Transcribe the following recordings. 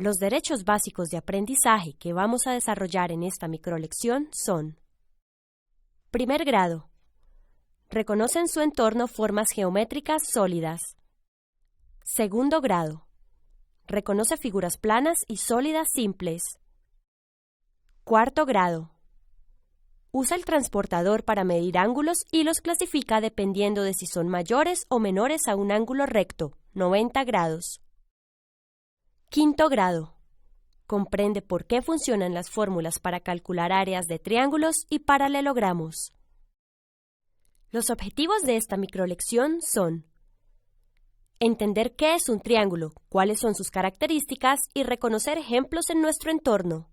Los derechos básicos de aprendizaje que vamos a desarrollar en esta microlección son: Primer grado. Reconoce en su entorno formas geométricas sólidas. Segundo grado. Reconoce figuras planas y sólidas simples. Cuarto grado. Usa el transportador para medir ángulos y los clasifica dependiendo de si son mayores o menores a un ángulo recto, 90 grados. Quinto grado. Comprende por qué funcionan las fórmulas para calcular áreas de triángulos y paralelogramos. Los objetivos de esta microlección son: entender qué es un triángulo, cuáles son sus características y reconocer ejemplos en nuestro entorno.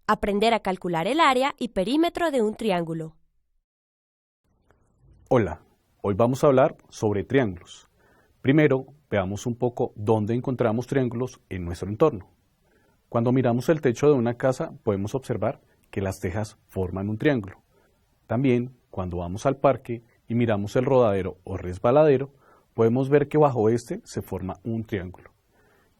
Aprender a calcular el área y perímetro de un triángulo. Hola, hoy vamos a hablar sobre triángulos. Primero, veamos un poco dónde encontramos triángulos en nuestro entorno. Cuando miramos el techo de una casa, podemos observar que las tejas forman un triángulo. También, cuando vamos al parque y miramos el rodadero o resbaladero, podemos ver que bajo este se forma un triángulo.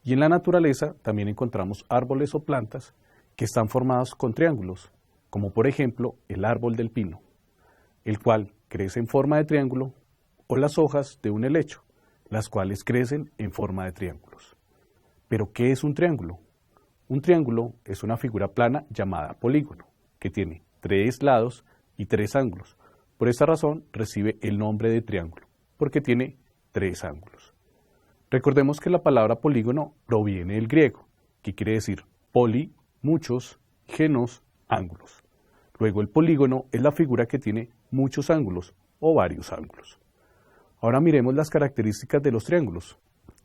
Y en la naturaleza también encontramos árboles o plantas que están formados con triángulos, como por ejemplo el árbol del pino, el cual crece en forma de triángulo, o las hojas de un helecho, las cuales crecen en forma de triángulos. ¿Pero qué es un triángulo? Un triángulo es una figura plana llamada polígono, que tiene 3 lados y 3 ángulos. Por esta razón recibe el nombre de triángulo, porque tiene 3 ángulos. Recordemos que la palabra polígono proviene del griego, que quiere decir poli, muchos, genos, ángulos. Luego el polígono es la figura que tiene muchos ángulos o varios ángulos. Ahora miremos las características de los triángulos.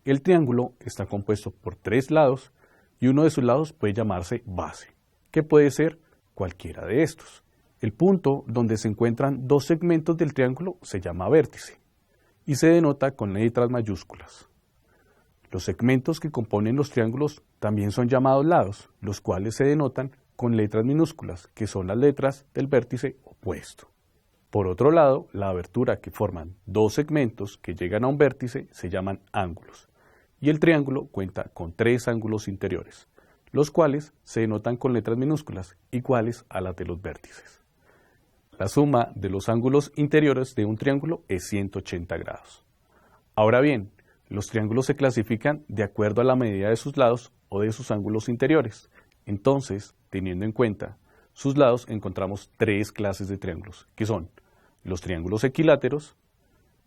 El triángulo está compuesto por 3 lados y uno de sus lados puede llamarse base, que puede ser cualquiera de estos. El punto donde se encuentran 2 segmentos del triángulo se llama vértice y se denota con letras mayúsculas. Los segmentos que componen los triángulos también son llamados lados, los cuales se denotan con letras minúsculas, que son las letras del vértice opuesto. Por otro lado, la abertura que forman 2 segmentos que llegan a un vértice se llaman ángulos, y el triángulo cuenta con 3 ángulos interiores, los cuales se denotan con letras minúsculas, iguales a las de los vértices. La suma de los ángulos interiores de un triángulo es 180 grados. Ahora bien, los triángulos se clasifican de acuerdo a la medida de sus lados o de sus ángulos interiores. Entonces, teniendo en cuenta sus lados, encontramos 3 clases de triángulos, que son los triángulos equiláteros.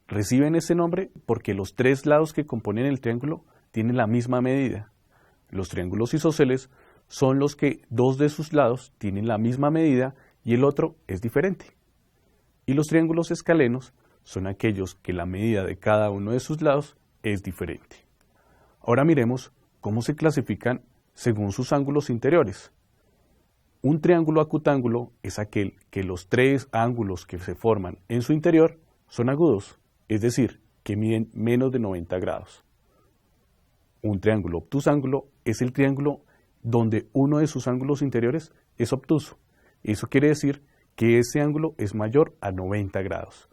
Reciben ese nombre porque los 3 lados que componen el triángulo tienen la misma medida. Los triángulos isósceles son los que 2 de sus lados tienen la misma medida y el otro es diferente. Y los triángulos escalenos son aquellos que la medida de cada uno de sus lados es diferente. Ahora miremos cómo se clasifican según sus ángulos interiores. Un triángulo acutángulo es aquel que los 3 ángulos que se forman en su interior son agudos, es decir, que miden menos de 90 grados. Un triángulo obtusángulo es el triángulo donde uno de sus ángulos interiores es obtuso. Eso quiere decir que ese ángulo es mayor a 90 grados.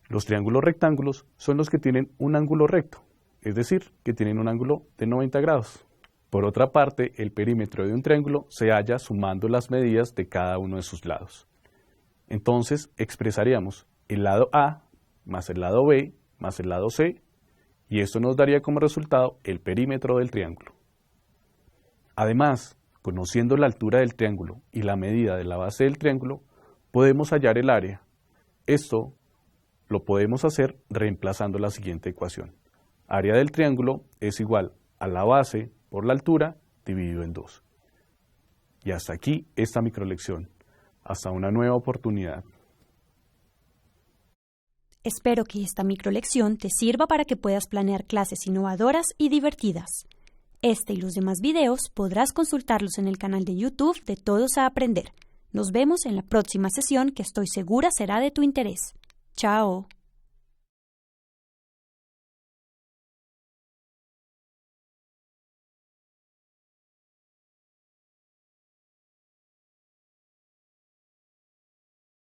Los triángulos rectángulos son los que tienen un ángulo recto, es decir, que tienen un ángulo de 90 grados. Por otra parte, el perímetro de un triángulo se halla sumando las medidas de cada uno de sus lados. Entonces, expresaríamos el lado A más el lado B más el lado C, y esto nos daría como resultado el perímetro del triángulo. Además, conociendo la altura del triángulo y la medida de la base del triángulo, podemos hallar el área. Esto lo podemos hacer reemplazando la siguiente ecuación. Área del triángulo es igual a la base por la altura dividido en 2. Y hasta aquí esta microlección. Hasta una nueva oportunidad. Espero que esta microlección te sirva para que puedas planear clases innovadoras y divertidas. Este y los demás videos podrás consultarlos en el canal de YouTube de Todos a Aprender. Nos vemos en la próxima sesión que estoy segura será de tu interés. ¡Chao!